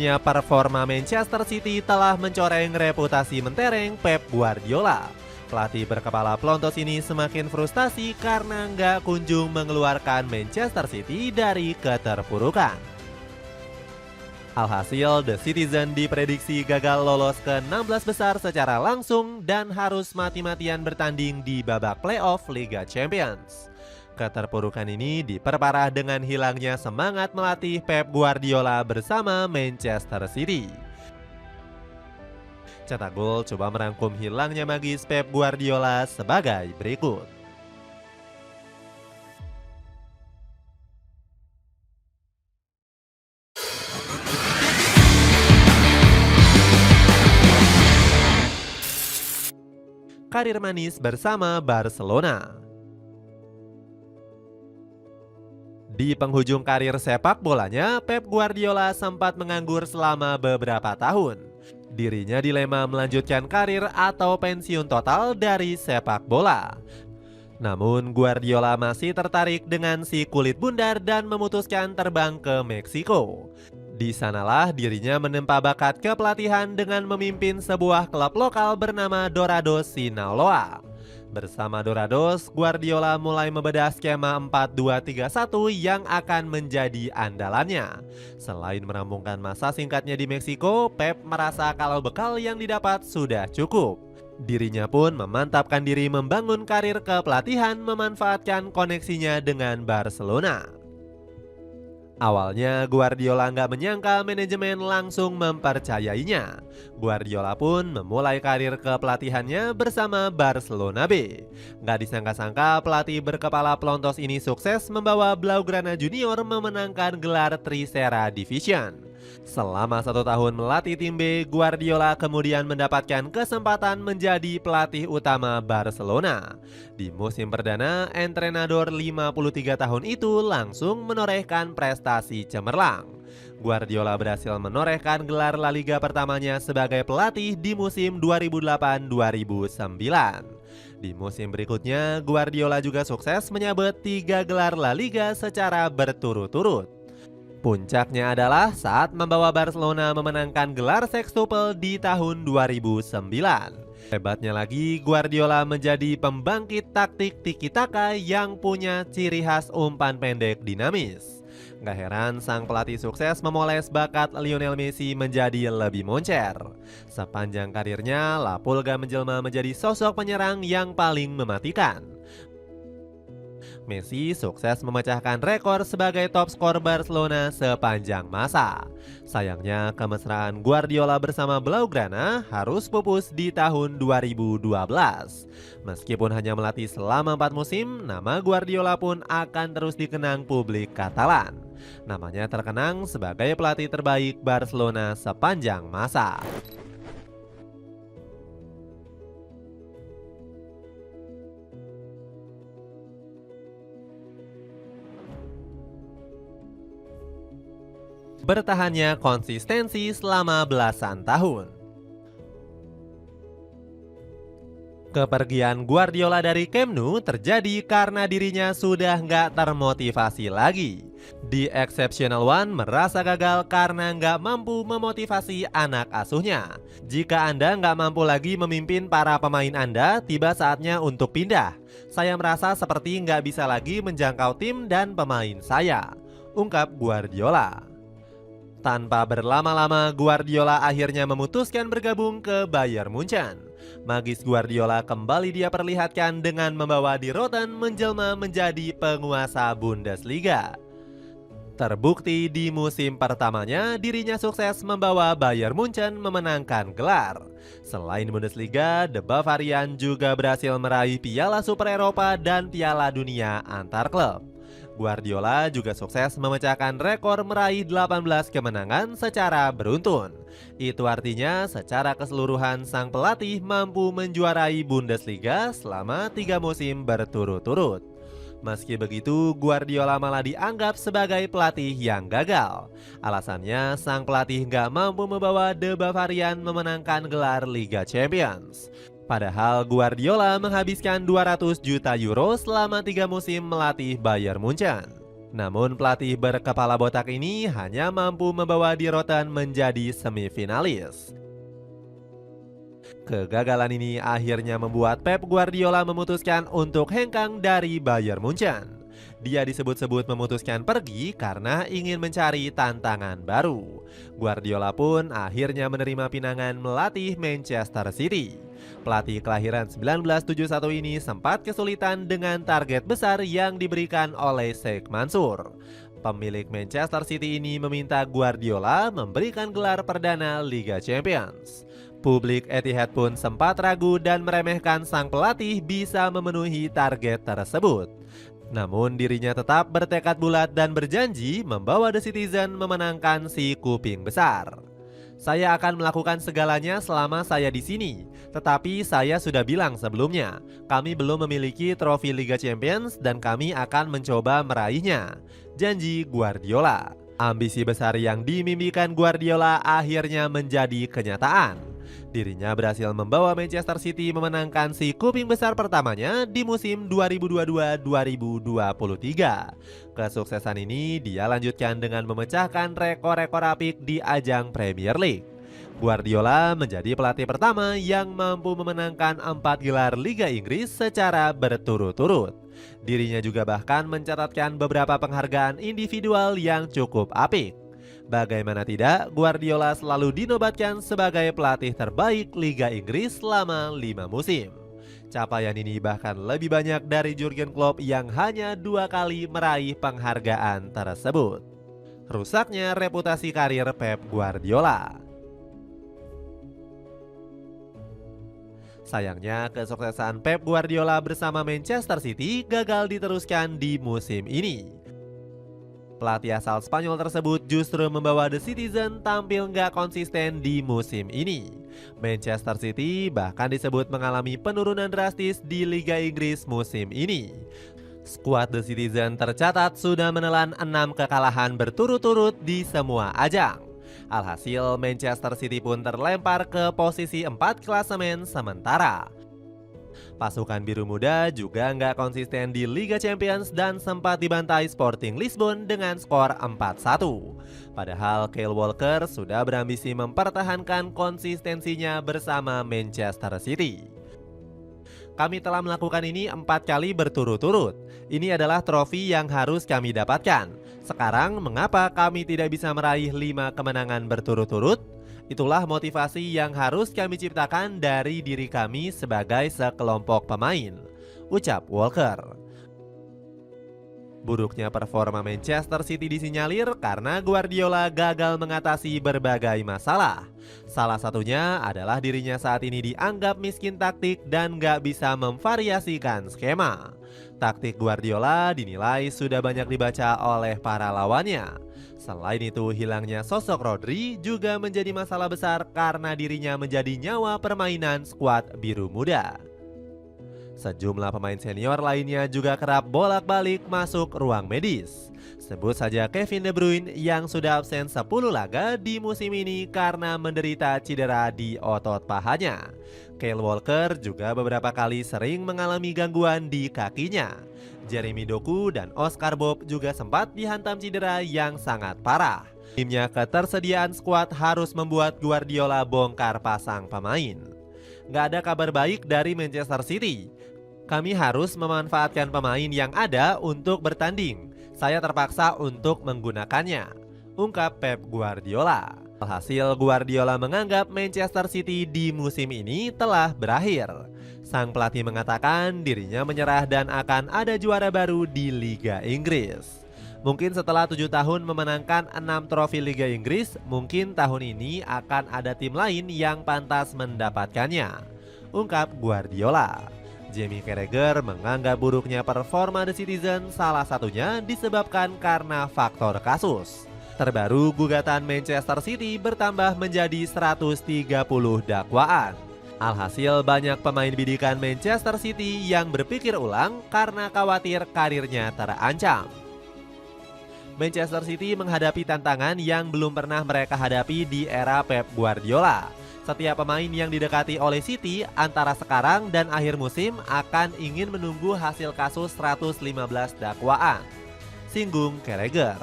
Buruknya performa Manchester City telah mencoreng reputasi mentereng Pep Guardiola. Pelatih berkepala pelontos ini semakin frustasi karena nggak kunjung mengeluarkan Manchester City dari keterpurukan. Alhasil, The Citizen diprediksi gagal lolos ke 16 besar secara langsung dan harus mati-matian bertanding di babak playoff Liga Champions. Keterpurukan ini diperparah dengan hilangnya semangat melatih Pep Guardiola bersama Manchester City. Cetak Gol coba merangkum hilangnya magis Pep Guardiola sebagai berikut. Karir manis bersama Barcelona. Di penghujung karir sepak bolanya, Pep Guardiola sempat menganggur selama beberapa tahun. Dirinya dilema melanjutkan karir atau pensiun total dari sepak bola. Namun Guardiola masih tertarik dengan si kulit bundar dan memutuskan terbang ke Meksiko. Di sanalah dirinya menempa bakat kepelatihan dengan memimpin sebuah klub lokal bernama Dorados Sinaloa. Bersama Dorados, Guardiola mulai membedah skema 4-2-3-1 yang akan menjadi andalannya. Selain merampungkan masa singkatnya di Meksiko, Pep merasa kalau bekal yang didapat sudah cukup. Dirinya pun memantapkan diri membangun karir kepelatihan memanfaatkan koneksinya dengan Barcelona. Awalnya Guardiola nggak menyangka manajemen langsung mempercayainya. Guardiola pun memulai karir kepelatihannya bersama Barcelona B. Nggak disangka-sangka pelatih berkepala pelontos ini sukses membawa Blaugrana Junior memenangkan gelar Trisera Division. Selama 1 tahun melatih tim B, Guardiola kemudian mendapatkan kesempatan menjadi pelatih utama Barcelona. Di musim perdana, entrenador 53 tahun itu langsung menorehkan prestasi cemerlang. Guardiola berhasil menorehkan gelar La Liga pertamanya sebagai pelatih di musim 2008-2009. Di musim berikutnya, Guardiola juga sukses menyabet 3 gelar La Liga secara berturut-turut. Puncaknya adalah saat membawa Barcelona memenangkan gelar sextuple di tahun 2009. Hebatnya lagi, Guardiola menjadi pembangkit taktik tiki-taka yang punya ciri khas umpan pendek dinamis. Gak heran sang pelatih sukses memoles bakat Lionel Messi menjadi lebih moncer. Sepanjang karirnya, La Pulga menjelma menjadi sosok penyerang yang paling mematikan. Messi sukses memecahkan rekor sebagai top skor Barcelona sepanjang masa. Sayangnya kemesraan Guardiola bersama Blaugrana harus pupus di tahun 2012. Meskipun hanya melatih selama 4 musim, nama Guardiola pun akan terus dikenang publik Katalan. Namanya terkenang sebagai pelatih terbaik Barcelona sepanjang masa. Bertahannya konsistensi selama belasan tahun. Kepergian Guardiola dari Camp Nou terjadi karena dirinya sudah nggak termotivasi lagi. The Exceptional One merasa gagal karena nggak mampu memotivasi anak asuhnya. Jika Anda nggak mampu lagi memimpin para pemain Anda, tiba saatnya untuk pindah. Saya merasa seperti nggak bisa lagi menjangkau tim dan pemain saya, ungkap Guardiola. Tanpa berlama-lama, Guardiola akhirnya memutuskan bergabung ke Bayern Munchen. Magis Guardiola kembali dia perlihatkan dengan membawa Die Roten menjelma menjadi penguasa Bundesliga. Terbukti di musim pertamanya, dirinya sukses membawa Bayern Munchen memenangkan gelar. Selain Bundesliga, The Bavarian juga berhasil meraih Piala Super Eropa dan Piala Dunia antar klub. Guardiola juga sukses memecahkan rekor meraih 18 kemenangan secara beruntun. Itu artinya secara keseluruhan sang pelatih mampu menjuarai Bundesliga selama 3 musim berturut-turut. Meski begitu, Guardiola malah dianggap sebagai pelatih yang gagal. Alasannya, sang pelatih nggak mampu membawa The Bavarian memenangkan gelar Liga Champions. Padahal Guardiola menghabiskan 200 juta euro selama 3 musim melatih Bayern Munchen. Namun pelatih berkepala botak ini hanya mampu membawa Die Roten menjadi semifinalis. Kegagalan ini akhirnya membuat Pep Guardiola memutuskan untuk hengkang dari Bayern Munchen. Dia disebut-sebut memutuskan pergi karena ingin mencari tantangan baru. Guardiola pun akhirnya menerima pinangan melatih Manchester City. Pelatih kelahiran 1971 ini sempat kesulitan dengan target besar yang diberikan oleh Sheikh Mansour. Pemilik Manchester City ini meminta Guardiola memberikan gelar perdana Liga Champions. Publik Etihad pun sempat ragu dan meremehkan sang pelatih bisa memenuhi target tersebut. Namun dirinya tetap bertekad bulat dan berjanji membawa The Citizen memenangkan si kuping besar. Saya akan melakukan segalanya selama saya di sini, tetapi saya sudah bilang sebelumnya, kami belum memiliki trofi Liga Champions dan kami akan mencoba meraihnya, janji Guardiola. Ambisi besar yang dimimpikan Guardiola akhirnya menjadi kenyataan. Dirinya berhasil membawa Manchester City memenangkan si kuping besar pertamanya di musim 2022-2023. Kesuksesan ini dia lanjutkan dengan memecahkan rekor-rekor apik di ajang Premier League. Guardiola menjadi pelatih pertama yang mampu memenangkan 4 gelar Liga Inggris secara berturut-turut. Dirinya juga bahkan mencatatkan beberapa penghargaan individual yang cukup apik. Bagaimana tidak, Guardiola selalu dinobatkan sebagai pelatih terbaik Liga Inggris selama 5 musim. Capaian ini bahkan lebih banyak dari Jurgen Klopp yang hanya 2 kali meraih penghargaan tersebut. Rusaknya reputasi karir Pep Guardiola. Sayangnya, kesuksesan Pep Guardiola bersama Manchester City gagal diteruskan di musim ini. Pelatih asal Spanyol tersebut justru membawa The Citizen tampil nggak konsisten di musim ini. Manchester City bahkan disebut mengalami penurunan drastis di Liga Inggris musim ini. Skuad The Citizen tercatat sudah menelan 6 kekalahan berturut-turut di semua ajang. Alhasil Manchester City pun terlempar ke posisi 4 klasemen sementara. Pasukan biru muda juga nggak konsisten di Liga Champions dan sempat dibantai Sporting Lisbon dengan skor 4-1. Padahal Kyle Walker sudah berambisi mempertahankan konsistensinya bersama Manchester City. Kami telah melakukan ini 4 kali berturut-turut. Ini adalah trofi yang harus kami dapatkan. Sekarang mengapa kami tidak bisa meraih 5 kemenangan berturut-turut? Itulah motivasi yang harus kami ciptakan dari diri kami sebagai sekelompok pemain, ucap Walker. Buruknya performa Manchester City disinyalir karena Guardiola gagal mengatasi berbagai masalah. Salah satunya adalah dirinya saat ini dianggap miskin taktik dan gak bisa memvariasikan skema. Taktik Guardiola dinilai sudah banyak dibaca oleh para lawannya. Selain itu, hilangnya sosok Rodri juga menjadi masalah besar karena dirinya menjadi nyawa permainan skuad biru muda. Sejumlah pemain senior lainnya juga kerap bolak-balik masuk ruang medis. Sebut saja Kevin De Bruyne yang sudah absen 10 laga di musim ini karena menderita cedera di otot pahanya. Kyle Walker juga beberapa kali sering mengalami gangguan di kakinya. Jeremy Doku dan Oscar Bob juga sempat dihantam cedera yang sangat parah. Timnya ketersediaan skuad harus membuat Guardiola bongkar pasang pemain. Gak ada kabar baik dari Manchester City. Kami harus memanfaatkan pemain yang ada untuk bertanding. Saya terpaksa untuk menggunakannya, ungkap Pep Guardiola. Alhasil Guardiola menganggap Manchester City di musim ini telah berakhir. Sang pelatih mengatakan dirinya menyerah dan akan ada juara baru di Liga Inggris. Mungkin setelah 7 tahun memenangkan 6 trofi Liga Inggris, mungkin tahun ini akan ada tim lain yang pantas mendapatkannya, ungkap Guardiola. Jamie Carragher menganggap buruknya performa The Citizen salah satunya disebabkan karena faktor kasus. Terbaru, gugatan Manchester City bertambah menjadi 130 dakwaan. Alhasil banyak pemain bidikan Manchester City yang berpikir ulang karena khawatir karirnya terancam. Manchester City menghadapi tantangan yang belum pernah mereka hadapi di era Pep Guardiola. Setiap pemain yang didekati oleh City antara sekarang dan akhir musim akan ingin menunggu hasil kasus 115 dakwaan. singgung Carragher.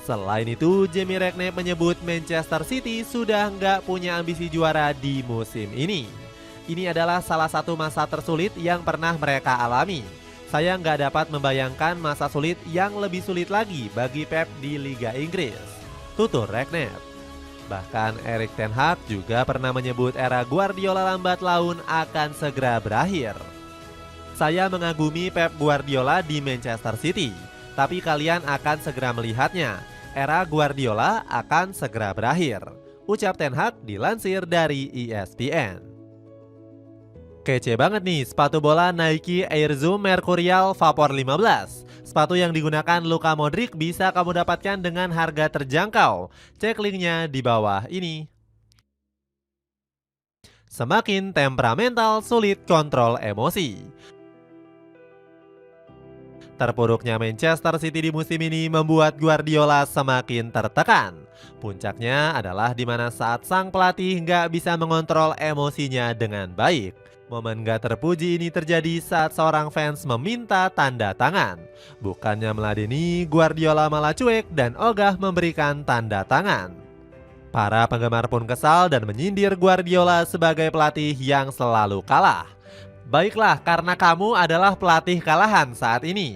Selain itu, Jamie Redknapp menyebut Manchester City sudah nggak punya ambisi juara di musim ini. Ini adalah salah satu masa tersulit yang pernah mereka alami. Saya nggak dapat membayangkan masa sulit yang lebih sulit lagi bagi Pep di Liga Inggris, tutur Redknapp. Bahkan Erik ten Hag juga pernah menyebut era Guardiola lambat laun akan segera berakhir. Saya mengagumi Pep Guardiola di Manchester City, tapi kalian akan segera melihatnya. Era Guardiola akan segera berakhir, ucap ten Hag dilansir dari ESPN. Kece banget nih sepatu bola Nike Air Zoom Mercurial Vapor 15. Sepatu yang digunakan Luka Modric bisa kamu dapatkan dengan harga terjangkau. Cek linknya di bawah ini. Semakin temperamental, sulit kontrol emosi. Terpuruknya Manchester City di musim ini membuat Guardiola semakin tertekan. Puncaknya adalah di mana saat sang pelatih nggak bisa mengontrol emosinya dengan baik. Momen gak terpuji ini terjadi saat seorang fans meminta tanda tangan. Bukannya meladeni, Guardiola malah cuek dan ogah memberikan tanda tangan. Para penggemar pun kesal dan menyindir Guardiola sebagai pelatih yang selalu kalah. Baiklah, karena kamu adalah pelatih kalahan saat ini,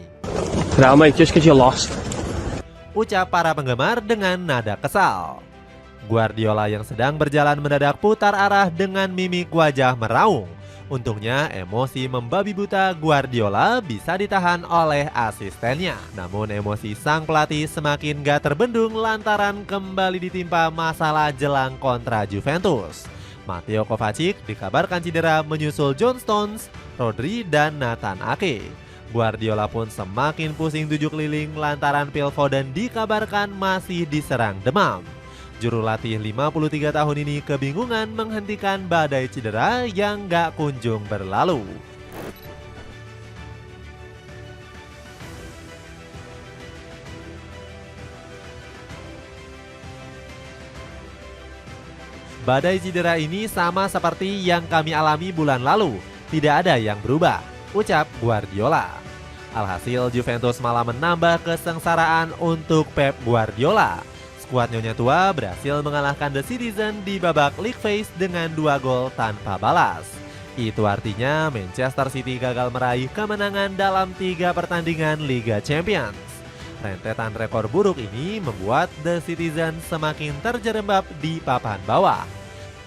No, mate, just because you lost. ucap para penggemar dengan nada kesal. Guardiola yang sedang berjalan mendadak putar arah dengan mimik wajah meraung. Untungnya emosi membabi buta Guardiola bisa ditahan oleh asistennya. Namun emosi sang pelatih semakin gak terbendung lantaran kembali ditimpa masalah jelang kontra Juventus. Matteo Kovacic dikabarkan cedera menyusul John Stones, Rodri, dan Nathan Ake. Guardiola pun semakin pusing tujuh keliling lantaran Phil Foden dikabarkan masih diserang demam. Juru latih 53 tahun ini kebingungan menghentikan badai cedera yang gak kunjung berlalu. Badai cedera ini sama seperti yang kami alami bulan lalu, tidak ada yang berubah, ucap Guardiola. Alhasil Juventus malah menambah kesengsaraan untuk Pep Guardiola. Skuad Nyonya Tua berhasil mengalahkan The Citizen di babak league phase dengan 2 gol tanpa balas. Itu artinya Manchester City gagal meraih kemenangan dalam 3 pertandingan Liga Champions. Rentetan rekor buruk ini membuat The Citizen semakin terjerembab di papan bawah.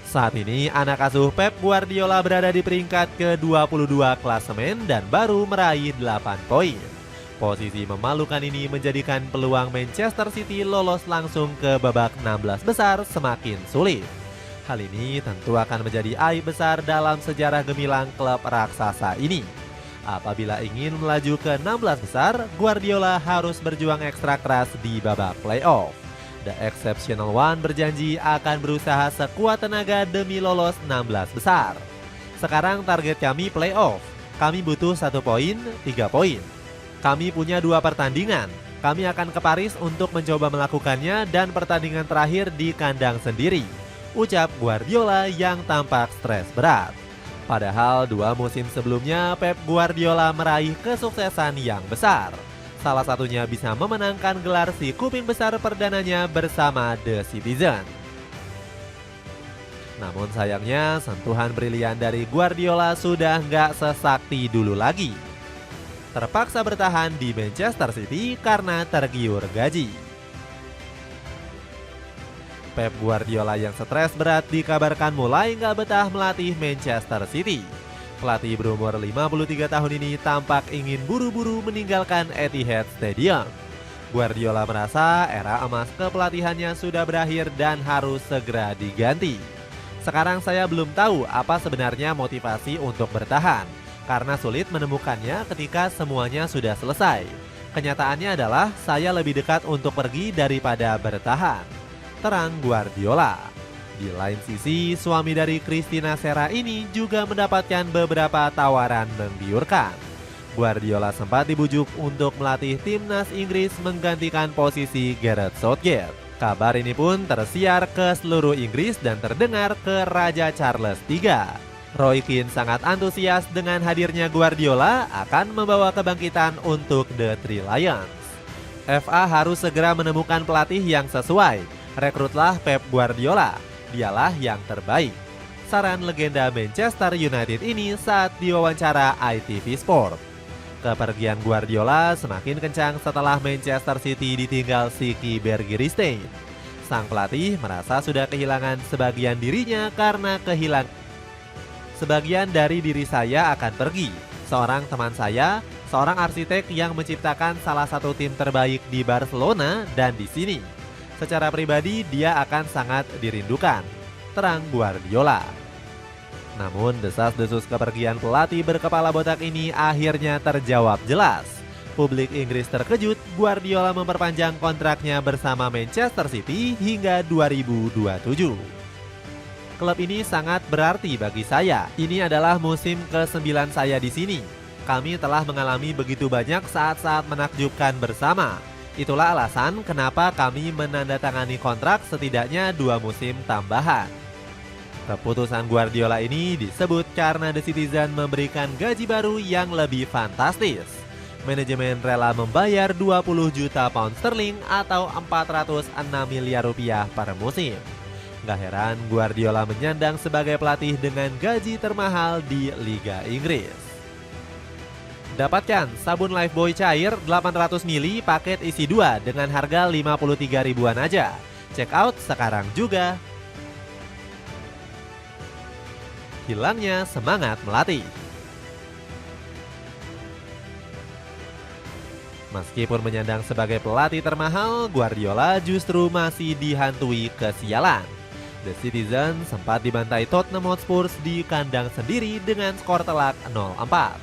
Saat ini anak asuh Pep Guardiola berada di peringkat ke-22 klasemen dan baru meraih 8 poin. Posisi memalukan ini menjadikan peluang Manchester City lolos langsung ke babak 16 besar semakin sulit. Hal ini tentu akan menjadi aib besar dalam sejarah gemilang klub raksasa ini. Apabila ingin melaju ke 16 besar, Guardiola harus berjuang ekstra keras di babak playoff. The Exceptional One berjanji akan berusaha sekuat tenaga demi lolos 16 besar. Sekarang target kami playoff. Kami butuh 1 poin, 3 poin. Kami punya 2 pertandingan. Kami akan ke Paris untuk mencoba melakukannya dan pertandingan terakhir di kandang sendiri, ucap Guardiola yang tampak stres berat. Padahal 2 musim sebelumnya Pep Guardiola meraih kesuksesan yang besar. Salah satunya bisa memenangkan gelar si kuping besar perdananya bersama The Citizen. Namun sayangnya sentuhan brilian dari Guardiola sudah nggak sesakti dulu lagi. Terpaksa bertahan di Manchester City karena tergiur gaji. Pep Guardiola yang stres berat dikabarkan mulai nggak betah melatih Manchester City. Pelatih berumur 53 tahun ini tampak ingin buru-buru meninggalkan Etihad Stadium. Guardiola merasa era emas kepelatihannya sudah berakhir dan harus segera diganti. Sekarang saya belum tahu apa sebenarnya motivasi untuk bertahan, karena sulit menemukannya ketika semuanya sudah selesai. Kenyataannya adalah saya lebih dekat untuk pergi daripada bertahan, terang Guardiola. Di lain sisi, suami dari Christina Serra ini juga mendapatkan beberapa tawaran menggiurkan. Guardiola sempat dibujuk untuk melatih timnas Inggris menggantikan posisi Gareth Southgate. Kabar ini pun tersiar ke seluruh Inggris dan terdengar ke Raja Charles III. Roy Keane sangat antusias dengan hadirnya Guardiola akan membawa kebangkitan untuk The Three Lions. FA harus segera menemukan pelatih yang sesuai. Rekrutlah Pep Guardiola, dialah yang terbaik. Saran legenda Manchester United ini saat diwawancara ITV Sport. Kepergian Guardiola semakin kencang setelah Manchester City ditinggal Siki Bergerstein. Sang pelatih merasa sudah kehilangan sebagian dirinya karena sebagian dari diri saya akan pergi. Seorang teman saya, seorang arsitek yang menciptakan salah satu tim terbaik di Barcelona dan di sini. Secara pribadi dia akan sangat dirindukan, terang Guardiola. Namun desas-desus kepergian pelatih berkepala botak ini akhirnya terjawab jelas. Publik Inggris terkejut, Guardiola memperpanjang kontraknya bersama Manchester City hingga 2027. Klub ini sangat berarti bagi saya. Ini adalah musim ke-9 saya di sini. Kami telah mengalami begitu banyak saat-saat menakjubkan bersama. Itulah alasan kenapa kami menandatangani kontrak setidaknya 2 musim tambahan. Keputusan Guardiola ini disebut karena The Citizen memberikan gaji baru yang lebih fantastis. Manajemen rela membayar 20 juta pound sterling atau 406 miliar rupiah per musim. Gak heran Guardiola menyandang sebagai pelatih dengan gaji termahal di Liga Inggris. Dapatkan sabun Lifebuoy cair 800 ml paket isi 2 dengan harga 53 ribuan aja. Check out sekarang juga. Hilangnya semangat melatih. Meskipun menyandang sebagai pelatih termahal, Guardiola justru masih dihantui kesialan. The Citizen sempat dibantai Tottenham Hotspur di kandang sendiri dengan skor telak 0-4.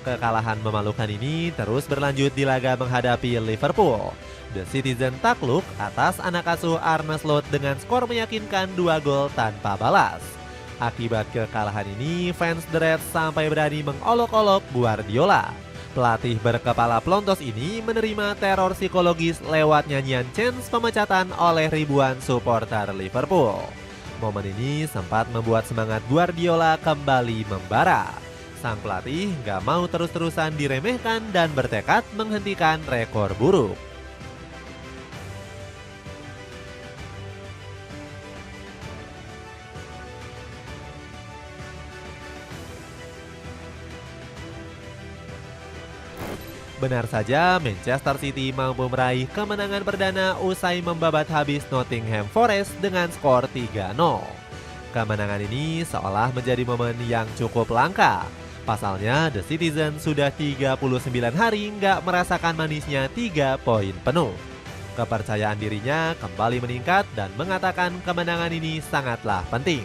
Kekalahan memalukan ini terus berlanjut di laga menghadapi Liverpool. The Citizen takluk atas anak asuh Arne Slot dengan skor meyakinkan 2 gol tanpa balas. Akibat kekalahan ini, fans The Reds sampai berani mengolok-olok Guardiola. Pelatih berkepala pelontos ini menerima teror psikologis lewat nyanyian chants pemecatan oleh ribuan supporter Liverpool. Momen ini sempat membuat semangat Guardiola kembali membara. Sang pelatih gak mau terus-terusan diremehkan dan bertekad menghentikan rekor buruk. Benar saja, Manchester City mampu meraih kemenangan perdana usai membabat habis Nottingham Forest dengan skor 3-0. Kemenangan ini seolah menjadi momen yang cukup langka. Pasalnya, The Citizen sudah 39 hari nggak merasakan manisnya 3 poin penuh. Kepercayaan dirinya kembali meningkat dan mengatakan kemenangan ini sangatlah penting.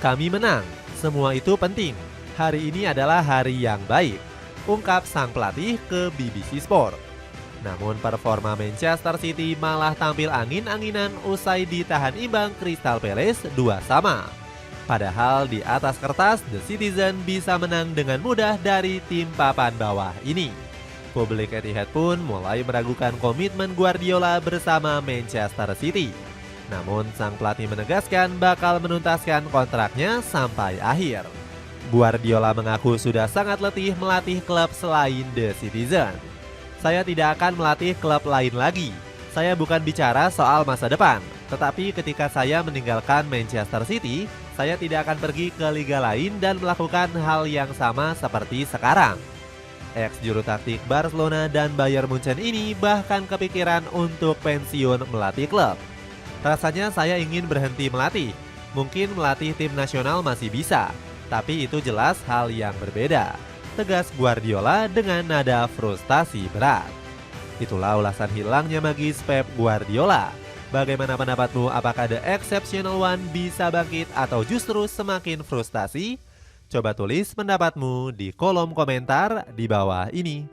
Kami menang, semua itu penting. Hari ini adalah hari yang baik, ungkap sang pelatih ke BBC Sport. Namun performa Manchester City malah tampil angin-anginan usai ditahan imbang Crystal Palace 2-2. Padahal di atas kertas The Citizen bisa menang dengan mudah dari tim papan bawah ini. Publik Etihad pun mulai meragukan komitmen Guardiola bersama Manchester City. Namun sang pelatih menegaskan bakal menuntaskan kontraknya sampai akhir. Guardiola mengaku sudah sangat letih melatih klub selain The Citizen. Saya tidak akan melatih klub lain lagi. Saya bukan bicara soal masa depan, tetapi ketika saya meninggalkan Manchester City, saya tidak akan pergi ke liga lain dan melakukan hal yang sama seperti sekarang. Ex-juru taktik Barcelona dan Bayern Munchen ini bahkan kepikiran untuk pensiun melatih klub. Rasanya saya ingin berhenti melatih. Mungkin melatih tim nasional masih bisa, tapi itu jelas hal yang berbeda, tegas Guardiola dengan nada frustasi berat. Itulah ulasan hilangnya magis Pep Guardiola. Bagaimana pendapatmu? Apakah The Exceptional One bisa bangkit atau justru semakin frustasi? Coba tulis pendapatmu di kolom komentar di bawah ini.